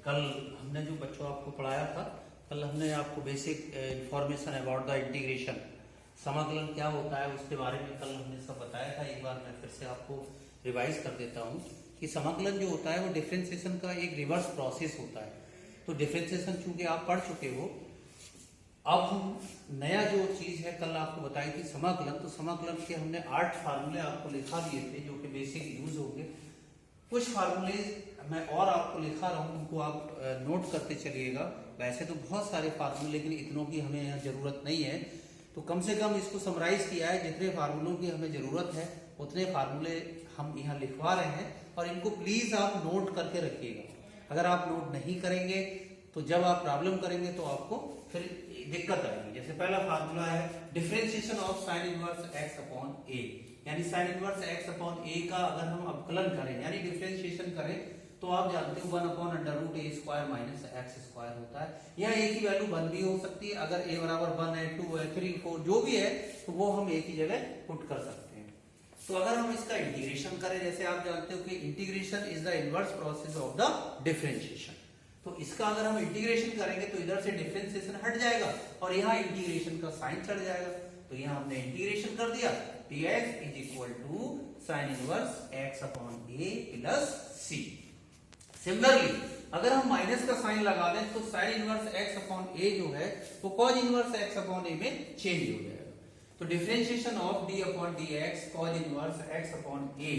कल हमने जो बच्चों आपको पढ़ाया था, कल हमने आपको basic information about the integration, समाकलन क्या होता है उसके बारे में कल हमने सब बताया था। एक बार मैं फिर से आपको रिवाइज कर देता हूँ कि समाकलन जो होता है वो डिफरेंशिएशन का एक रिवर्स प्रोसेस होता है। तो डिफरेंशिएशन चूंकि आप पढ़ चुके हो, अब हम नया जो चीज है कल आपको बताई थी समाकलन, तो समाकलन के हमने 8 फार्मूले आपको लिखा दिए थे जो कि बेसिक यूज होंगे। कुछ फार्मूले मैं और आपको लिखा रहा हूँ, उनको आप नोट करते चलिएगा। वैसे तो बहुत सारे फार्मूले, लेकिन इतनों की हमें यहाँ जरूरत नहीं है, तो कम से कम इसको समराइज किया है। जितने फार्मूलों की हमें जरूरत है उतने फार्मूले हम यहाँ लिखवा रहे हैं, और इनको प्लीज आप नोट करके रखिएगा। अगर आप नोट नहीं करेंगे तो जब आप प्रॉब्लम करेंगे तो आपको फिर दिक्कत आएगी। जैसे पहला फार्मूला है differentiation of sine inverse X upon A, यानी sine inverse X upon A का अगर हम अवकलन करें यानी डिफरेंशिएशन करें तो आप जानते हो 1 अपॉन अंडर रूट ए स्क्वायर माइनस एक्स स्क्वायर होता है। यह ए की वैल्यू 1 भी हो सकती है, अगर ए बराबर 1 है, 2 है, 3, 4 जो भी है तो वो हम ए की जगह पुट कर सकते हैं। तो अगर हम इसका इंटीग्रेशन करें, जैसे आप जानते हो कि integration is the inverse process of the differentiation, तो इसका अगर हम इंटीग्रेशन करेंगे तो इधर से डिफरेंशिएशन हट जाएगा और यहाँ इंटीग्रेशन का साइन चढ़ जाएगा। तो यहाँ हमने इंटीग्रेशन कर दिया, dx is equal to sine inverse x upon a plus c। Similarly अगर हम माइनस का साइन लगा दें तो sine inverse x upon a जो है वो cos inverse x upon a में चेंज हो जाएगा। तो differentiation of d upon dx cos inverse x upon a,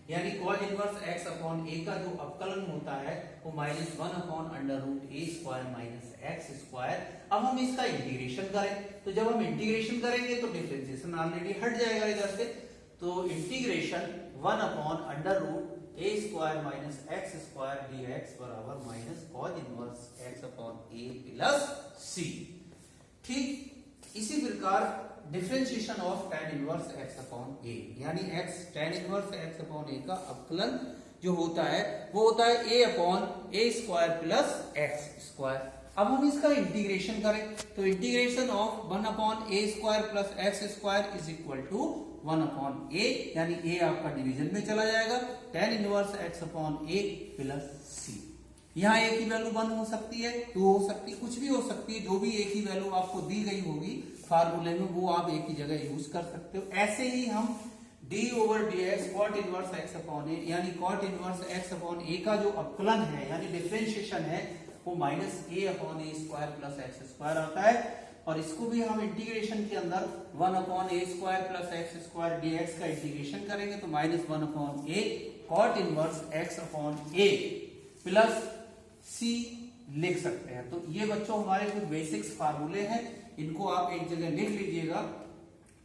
यानी cos inverse x upon a का जो अवकलन होता है वो minus 1 upon under root a square minus x square. अब हम इसका इंटीग्रेशन करें, तो जब हम इंटीग्रेशन करेंगे तो डिफरेंशिएशन ऑलरेडी हट जाएगा इधर से। तो integration 1 upon under root a square minus x square dx बराबर minus cos inverse x upon a plus c। ठीक इसी प्रकार differentiation of tan inverse x upon a, यानी x tan inverse x upon a का अवकलन जो होता है वो होता है a upon a square plus x square. अब हम इसका इंटीग्रेशन करें तो integration of 1 upon a square plus x square is equal to 1 upon a, यानी a आपका डिवीजन में चला जाएगा, tan inverse x upon a plus c। यहाँ a की वैल्यू 1 हो सकती है, 2 हो सकती है, कुछ भी हो सकती है, जो भी a की वैल्यू आपको दी गई होगी फार्मूले में वो आप a की जगह यूज कर सकते हो। ऐसे ही हम d over dx cot inverse x upon a, यानी cot inverse x upon a का जो अवकलन है यानी डिफरेंशिएशन है वो minus a upon a square plus x square आता है, और इसको भी हम इंटीग्रेशन के अंदर 1 upon a square plus x square dx का इंटीग्रेशन करेंगे तो minus 1 upon a cot inverse x upon a plus c लिख सकते हैं। तो ये बच्चों हमारे कुछ बेसिक्स फार्मूले हैं, इनको आप एक जगह लिख लीजिएगा।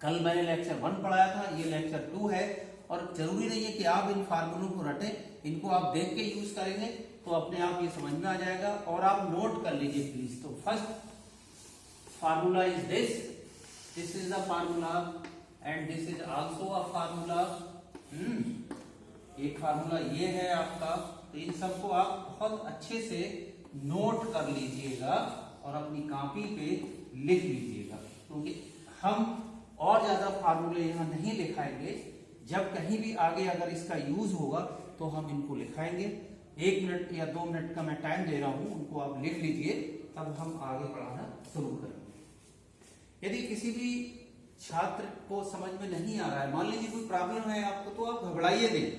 कल मैंने लेक्चर 1 पढ़ाया था, ये लेक्चर 2 है, और जरूरी नहीं है कि आप इन फार्मूलों को रटें, इनको आप देख के यूज करेंगे तो अपने आप ये समझ में आ जाएगा। और आप नोट कर लीजिए प्लीज। तो first formula is this is the formula and this is also a formula. एक फार्मूला ये है आपका, तो इन सबको आप बहुत अच्छे से नोट कर लीजिएगा और अपनी कॉपी पे लिख लीजिएगा, क्योंकि हम और ज्यादा फार्मूले यहाँ नहीं लिखाएंगे। जब कहीं भी आगे अगर इसका यूज होगा तो हम इनको लिखाएंगे। 1 मिनट या 2 मिनट का मैं टाइम दे रहा हूं, उनको आप लिख लीजिए, तब हम आगे पढ़ाना शुरू करेंगे। यदि किसी भी छात्र को समझ में नहीं आ रहा है, मान लीजिए कोई प्रॉब्लम है आपको, तो आप घबराइए नहीं,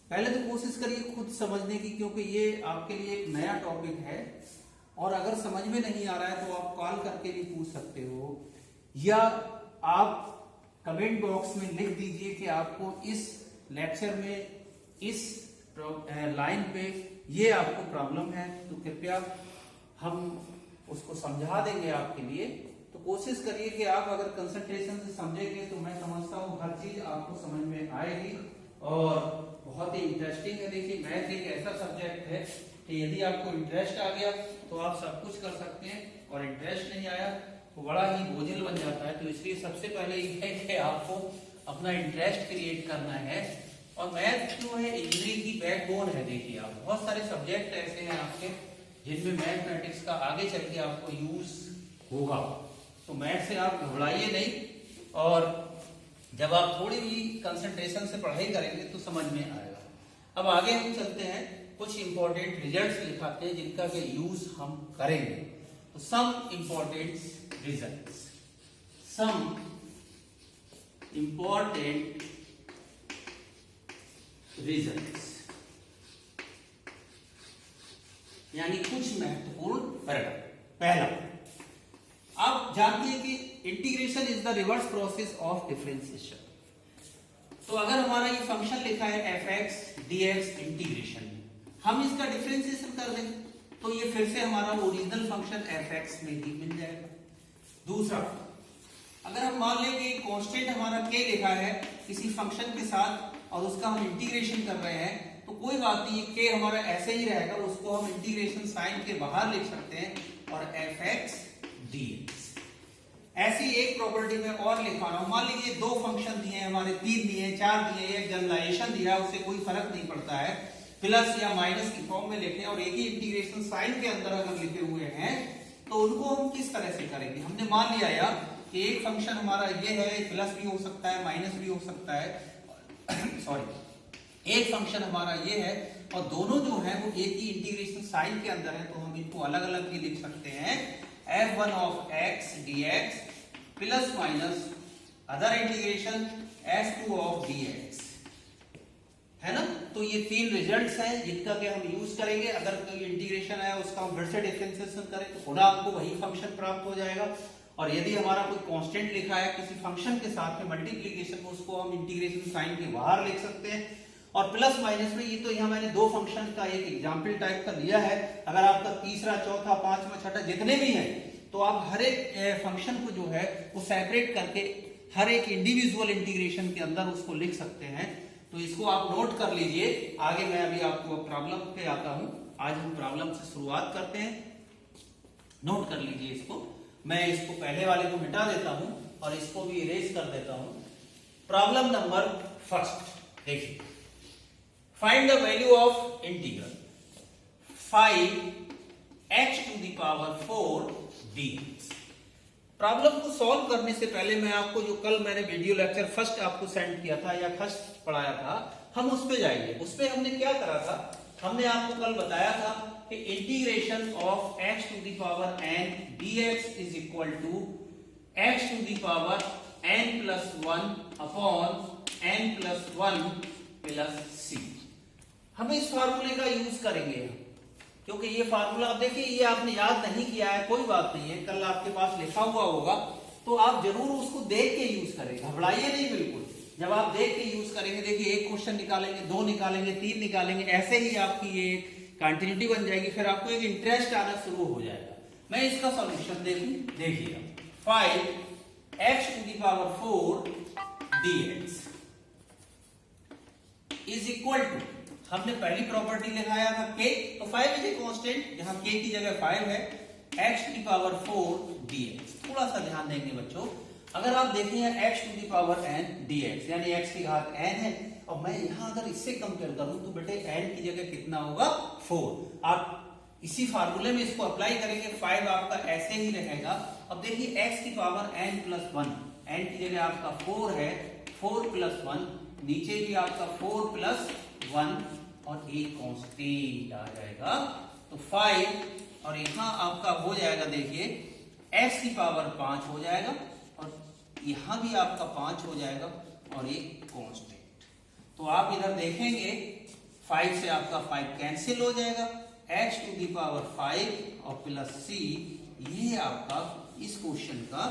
पहले तो कोशिश करिए खुद समझने की, क्योंकि ये आपके लिए एक नया टॉपिक है। और अगर समझ में नहीं आ रहा है तो आप कॉल करके भी पूछ सकते हो, या आप कमेंट बॉक्स में लिख दीजिए कि आपको इस लेक्चर में इस लाइन पे ये आपको प्रॉब्लम है, तो कृपया हम उसको समझा देंगे आपके लिए। तो कोशिश करिए कि आप अगर कंसंट्रेशन से समझेंगे तो मैं समझता हूँ हर चीज आपको समझ में आएगी और बहुत ही इंटरेस्टिंग है। देखिए मैथ एक ऐसा सब्जेक्ट है कि यदि आपको इंटरेस्ट आ गया तो आप सब कुछ कर सकते हैं, और इंटरेस्ट नहीं आया तो बड़ा ही बोझिल बन जाता है। तो इसलिए सबसे पहले ये है कि आपको अपना इंटरेस्ट क्रिएट करना है, और मैथ जो है इंजीनियरिंग की बैकबोन है। देखिए आप बहुत सारे सब्जेक्ट ऐसे हैं आपके जिनमें मैथमेटिक्स का आगे चल के आपको यूज होगा, तो मैथ से आप घबराइए नहीं, और जब आप थोड़ी भी कंसंट्रेशन से पढ़ाई करेंगे तो समझ में आएगा। अब आगे हम चलते हैं। कुछ इंपॉर्टेंट रिजल्ट्स लिखाते हैं जिनका के यूज हम करेंगे। तो some important results, some important results यानी कुछ महत्वपूर्ण परिणाम। पहला, आप जानते हैं कि integration is the reverse process of differentiation. तो अगर हमारा ये फंक्शन लिखा है fx dx इंटीग्रेशन, हम इसका डिफरेंशिएशन कर देंगे तो ये फिर से हमारा ओरिजिनल फंक्शन fx में ही मिल जाएगा। दूसरा, अगर हम मान लें कि कांस्टेंट हमारा k लिखा है किसी फंक्शन के साथ और उसका हम इंटीग्रेशन कर रहे हैं, तो कोई बात नहीं, ये k हमारा ऐसे ही रहेगा, उसको हम इंटीग्रेशन साइन के बाहर लिख सकते हैं और fx dx। ऐसी एक प्रॉपर्टी में और लिखा रहा हूं, मान लीजिए दो फंक्शन दिए हैं हमारे, 3 दिए, 4 दिए, एक जनरलाइजेशन दिया है, उससे कोई फर्क नहीं पड़ता है, प्लस या माइनस की फॉर्म में लिखें और एक ही इंटीग्रेशन साइन के अंदर अगर लिखे हुए हैं तो उनको हम किस तरह से करेंगे। हमने मान लिया यार कि एक फंक्शन हमारा ये है, प्लस भी हो सकता है माइनस भी हो सकता है सॉरी, एक फंक्शन हमारा ये है और दोनों जो है वो एक ही इंटीग्रेशन साइन के अंदर है, तो हम इनको अलग अलग भी लिख सकते हैं, f1 of x dx plus minus other integration f2 of dx, है ना। तो ये 3 रिजल्ट्स हैं जिनका के हम यूज करेंगे। अगर कोई इंटीग्रेशन है उसका हम फिर से डिफरेंशिएशन करें तो पुनः आपको वही फंक्शन प्राप्त हो जाएगा। और यदि हमारा कोई कांस्टेंट लिखा है किसी फंक्शन के साथ में मल्टीप्लिकेशन में, उसको हम इंटीग्रेशन साइन के बाहर लिख सकते हैं। और प्लस माइनस में ये तो यहाँ मैंने 2 फंक्शन का एक एग्जाम्पल टाइप का लिया है, अगर आपका तीसरा चौथा पांचवा छठा जितने भी हैं तो आप हर एक फंक्शन को जो है वो सेपरेट करके हर एक इंडिविजुअल इंटीग्रेशन के अंदर उसको लिख सकते हैं। तो इसको आप नोट कर लीजिए। आगे मैं अभी आपको प्रॉब्लम पे आता हूं। आज हम प्रॉब्लम से शुरुआत करते हैं, नोट कर लीजिए इसको। मैं इसको पहले वाले को मिटा देता हूं और इसको भी इरेज कर देता हूं। प्रॉब्लम नंबर फर्स्ट देखिए, find the value of integral 5x to the power 4 dx। Problem को सॉल्व करने से पहले मैं आपको जो कल मैंने वीडियो लेक्चर फर्स्ट आपको सेंड किया था या फर्स्ट पढ़ाया था, हम उस पे जाएंगे। उस पे हमने क्या करा था, हमने आपको कल बताया था कि integration of x to the power n dx is equal to x to the power n plus 1 upon n plus 1 plus c। हम इस फार्मूले का यूज करेंगे क्योंकि ये फार्मूला, अब देखिए ये आपने याद नहीं किया है, कोई बात नहीं है, कल आपके पास लिखा हुआ होगा तो आप जरूर उसको देख के यूज करेंगे, घबराइए नहीं बिल्कुल। जब आप देख के यूज करेंगे, देखिए एक क्वेश्चन निकालेंगे, 2 निकालेंगे, 3 निकालेंगे, ऐसे ही आपकी ये कंटिन्यूटी बन जाएगी, फिर आपको एक इंटरेस्ट आना शुरू हो जाएगा। मैं इसका सॉल्यूशन देखिएगा, 5x to the power 4 dx is equal to, हमने पहली प्रॉपर्टी लिखाया था k, तो 5 इज ए कांस्टेंट, जहां k की जगह 5 है, x to the power 4 dx। थोड़ा सा ध्यान देंगे बच्चों, अगर आप देखें x to the power n dx यानी x की घात n है, और मैं यहां अगर इससे कंपेयर करूं तो बेटे n की जगह कितना होगा 4। आप इसी फार्मूले में इसको अप्लाई करेंगे, 5 आपका ऐसे ही रहेगा। अब देखिए x की पावर n प्लस 1, n की जगह आपका 4 है, 4 प्लस 1, नीचे भी आपका 4 प्लस 1 और एक कांस्टेंट आ जाएगा, तो 5 और यहां आपका हो जाएगा, देखिए x की पावर 5 हो जाएगा और यहां भी आपका 5 हो जाएगा और एक कांस्टेंट। तो आप इधर देखेंगे 5 से आपका 5 कैंसिल हो जाएगा, x टू दी पावर 5 और प्लस c, ये आपका इस क्वेश्चन का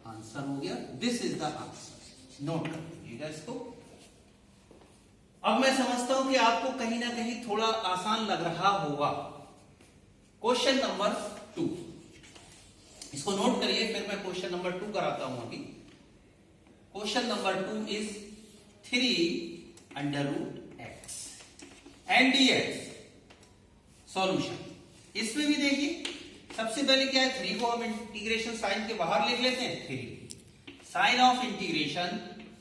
आंसर हो गया। This is the answer, note कर लीजिएगा इसको। अब मैं समझता हूं कि आपको कहीं ना कहीं थोड़ा आसान लग रहा होगा। क्वेश्चन नंबर 2, इसको नोट करिए, फिर मैं क्वेश्चन नंबर 2 कराता हूं अभी। Question number 2 is 3 under root x and dx solution. इसमें भी देखिए, सबसे पहले क्या है, 3 को हम इंटीग्रेशन साइन के बाहर लिख लेते हैं, 3 sign of integration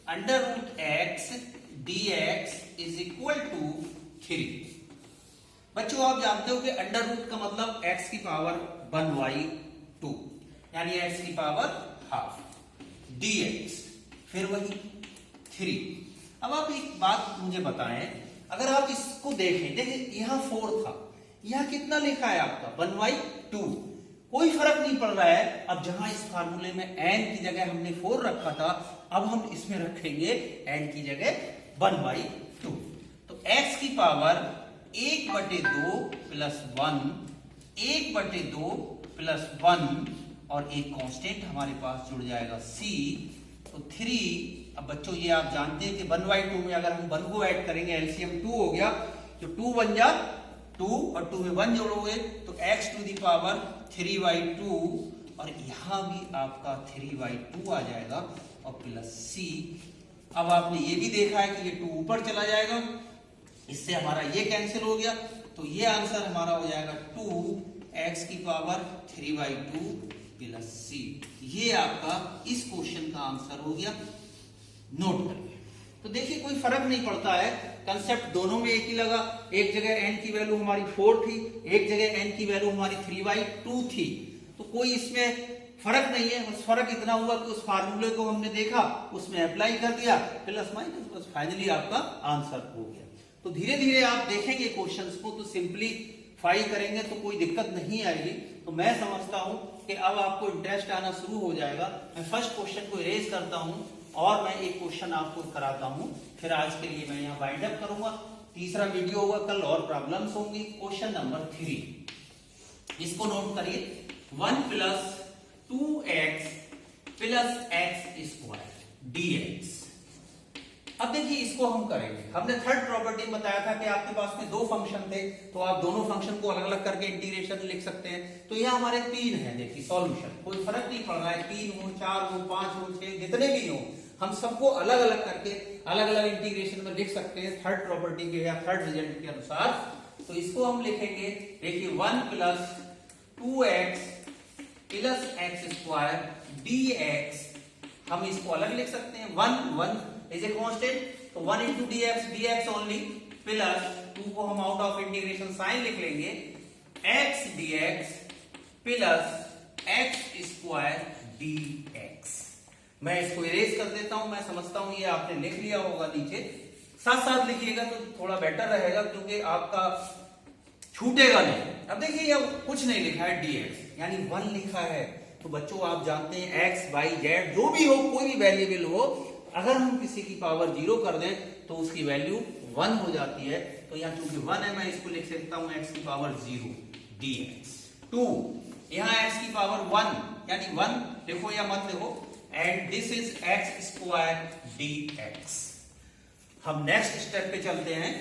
under root x dx is equal to 3। बच्चों आप जानते हो कि अंडर रूट का मतलब x की पावर 1/2 यानी x की पावर हाफ, dx फिर वही 3। अब आप एक बात मुझे बताएं, अगर आप इसको देखें, देखिए यहाँ 4 था, यहाँ कितना लिखा है आपका 1/2, कोई फर्क नहीं पड़ रहा है। अब जहां इस फार्मूले में n की जगह हमने 4 रखा था, अब हम इसमें रखेंगे n की जगह 1/2। तो x की पावर 1/2 प्लस 1, 1/2 प्लस 1 और एक कांस्टेंट हमारे पास जुड़ जाएगा c, तो 3। अब बच्चों ये आप जानते हैं कि 1/2 में अगर हम 1 को ऐड करेंगे एलसीएम 2 हो गया, तो 2 बन जा 2 और 2 में 1 जोड़ोगे तो x टू दी पावर 3/2 और यहां भी आपका 3/2 आ जाएगा और प्लस c। अब आपने ये भी देखा है कि ये 2 ऊपर चला जाएगा, इससे हमारा ये कैंसिल हो गया, तो ये आंसर हमारा हो जाएगा 2x की पावर 3/2 प्लस c। ये आपका इस क्वेश्चन का आंसर हो गया। नोट करिए। तो देखिए कोई फर्क नहीं पड़ता है, कंसेप्ट दोनों में एक ही लगा। एक जगह n की वैल्यू हमारी 4 थी, एक जगह n की वैल्यू हमारी 3/2 थी, तो कोई इसमें फर्क नहीं है। बस फर्क इतना हुआ कि उस फार्मूले को हमने देखा, उसमें अप्लाई कर दिया, प्लस माइनस, बस फाइनली आपका आंसर हो गया। तो धीरे धीरे आप देखेंगे क्वेश्चंस को, तो सिंपलीफाई करेंगे तो कोई दिक्कत नहीं आएगी। तो मैं समझता हूं कि अब आपको इंटरेस्ट आना शुरू हो जाएगा। मैं फर्स्ट क्वेश्चन को इरेज करता हूं और मैं एक क्वेश्चन आपको कराता हूं, फिर आज के लिए मैं यहाँ वाइंड अप करूंगा। तीसरा वीडियो होगा, कल और प्रॉब्लम्स होंगी। क्वेश्चन नंबर 3, इसको नोट करिए। 1 plus 2x plus x square dx। अब देखिए इसको हम करेंगे। हमने थर्ड प्रॉपर्टी में बताया था कि आपके पास में 2 फंक्शन थे, तो आप दोनों फंक्शन को अलग अलग करके इंटीग्रेशन लिख सकते हैं। तो यहाँ हमारे 3 है, देखिए सॉल्यूशन, कोई फर्क नहीं पड़ रहा है, 3 हो 4 हो 5 हो 6 जितने भी हो, हम सबको अलग अलग करके अलग अलग इंटीग्रेशन में लिख सकते हैं थर्ड प्रॉपर्टी के या थर्ड रिजल्ट के अनुसार। तो इसको हम लिखेंगे, देखिए 1 plus 2x plus x square dx। हम इसको अलग लिख सकते हैं, 1 इज ए कांस्टेंट, तो 1 इंटू dx ओनली, प्लस 2 को हम आउट ऑफ इंटीग्रेशन साइन लिख लेंगे, x dx plus x square dx। मैं इसको इरेज कर देता हूं, मैं समझता हूं ये आपने लिख लिया होगा नीचे, साथ साथ लिखिएगा तो थोड़ा बेटर रहेगा, क्योंकि आपका छूटेगा नहीं। अब देखिए ये कुछ नहीं लिखा है dx, यानी 1 लिखा है। तो बच्चों आप जानते हैं x y z जो भी हो, कोई भी वेरिएबल हो, अगर हम किसी की पावर 0 कर दें तो उसकी वैल्यू 1 हो जाती है। तो यहाँ चूंकि 1 है, मैं इसको लिख सकता हूं x की पावर 0 dx। 2 यहाँ x की पावर 1 यानी 1 लिखो या मत लिखो, and this is x square dx। हम नेक्स्ट स्टेप पे चलते हैं,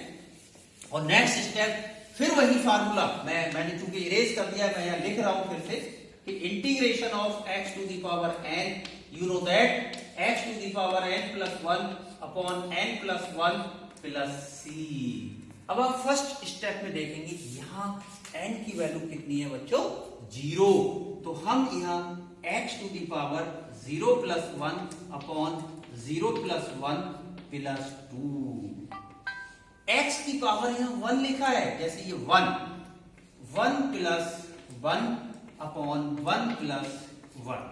और नेक्स्ट स्टेप फिर वही फार्मूला, मैंने चूंकि इरेज कर दिया, मैं यहाँ लिख रहा हूं फिर से कि integration of x to the power n, you know that x to the power n plus 1 upon n plus 1 plus c। अब आप फर्स्ट स्टेप में देखेंगे यहाँ n की वैल्यू कितनी है बच्चों, 0। तो हम यहाँ x to the power 0 plus 1 upon 0 plus 1 plus 2। x की पावर यहाँ 1 लिखा है, जैसे ये 1 प्लस 1 अपॉन 1 प्लस 1।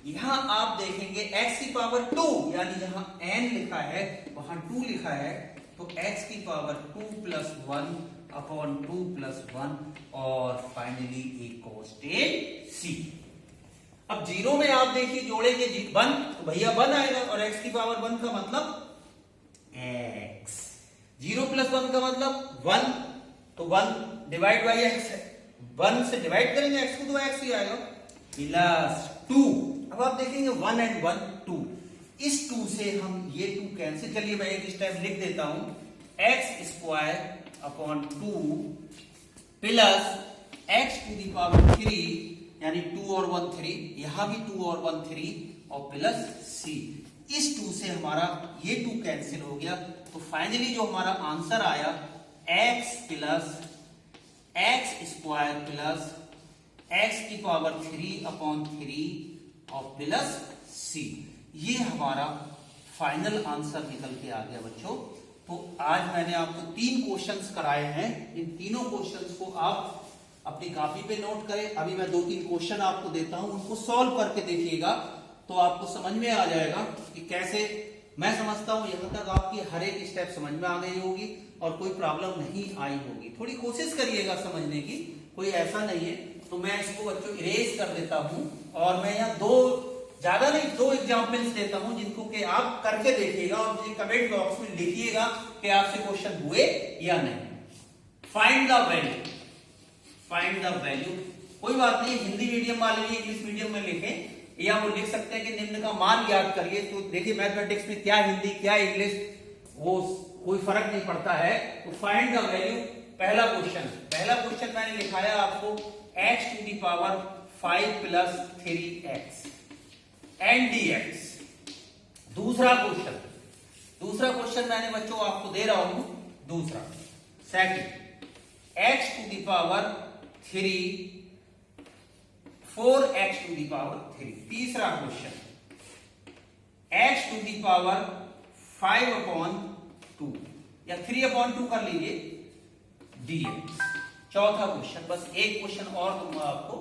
यहां आप देखेंगे x की पावर 2, यानी जहां n लिखा है वहां 2 लिखा है, तो x की पावर 2 प्लस 1 अपॉन 2 प्लस 1 और फाइनली एक कांस्टेंट c। अब 0 में आप देखिए जोड़ेंगे 1 तो भैया 1 आएगा, और x की पावर 1 का मतलब x, 0 प्लस 1 का मतलब 1, तो 1 डिवाइड बाई x है, 1 से डिवाइड करेंगे x को तो x ही आएगा, प्लस 2। अब आप देखेंगे 1 एंड 1 2, इस 2 से हम ये 2 कैंसिल, चलिए मैं एक स्टेप लिख देता हूं, x square upon 2 plus x to the power 3, यानी 2 और 1 3, यहां भी 2 और 1 3 और प्लस c। इस 2 से हमारा ये 2 कैंसिल हो गया, तो फाइनली जो हमारा आंसर आया x plus x square plus x की पावर 3 अपॉन 3 और प्लस c। ये हमारा फाइनल आंसर निकल के आ गया बच्चों। तो आज मैंने आपको 3 क्वेश्चंस कराए हैं, इन तीनों क्वेश्चंस को आप अपनी कॉपी पे नोट करें। अभी मैं 2-3 क्वेश्चन आपको देता हूं, उनको सॉल्व करके देखिएगा, तो आपको समझ में आ जाएगा कि कैसे मैं समझता हूं यहाँ तक आपकी हर एक स्टेप समझ में आ गई होगी और कोई प्रॉब्लम नहीं आई होगी। थोड़ी कोशिश करिएगा समझने की, कोई ऐसा नहीं है। तो मैं इसको बच्चों इरेज कर देता हूं और मैं यहाँ ज्यादा नहीं दो एग्जाम्पल्स देता हूं जिनको कि आप करके देखिएगा और मुझे कमेंट बॉक्स में लिखिएगा कि आपसे क्वेश्चन हुए या नहीं। Find the value, find the value, कोई बात नहीं, हिंदी मीडियम वाले भी इंग्लिश मीडियम में लिखें या वो लिख सकते हैं कि निम्न का मान ज्ञात करिए। तो देखिए मैथमेटिक्स में क्या हिंदी क्या इंग्लिश वो कोई फर्क नहीं पड़ता है। तो फाइंड द वैल्यू, पहला क्वेश्चन मैंने लिखाया आपको x to the power 5 plus 3x and dx। दूसरा क्वेश्चन मैंने बच्चों आपको दे रहा हूं, दूसरा second x to the power 3 4x to the power 3। तीसरा question x to the power 5/2 या 3/2 कर लीजिए dx। चौथा क्वेश्चन, बस एक क्वेश्चन और दूंगा आपको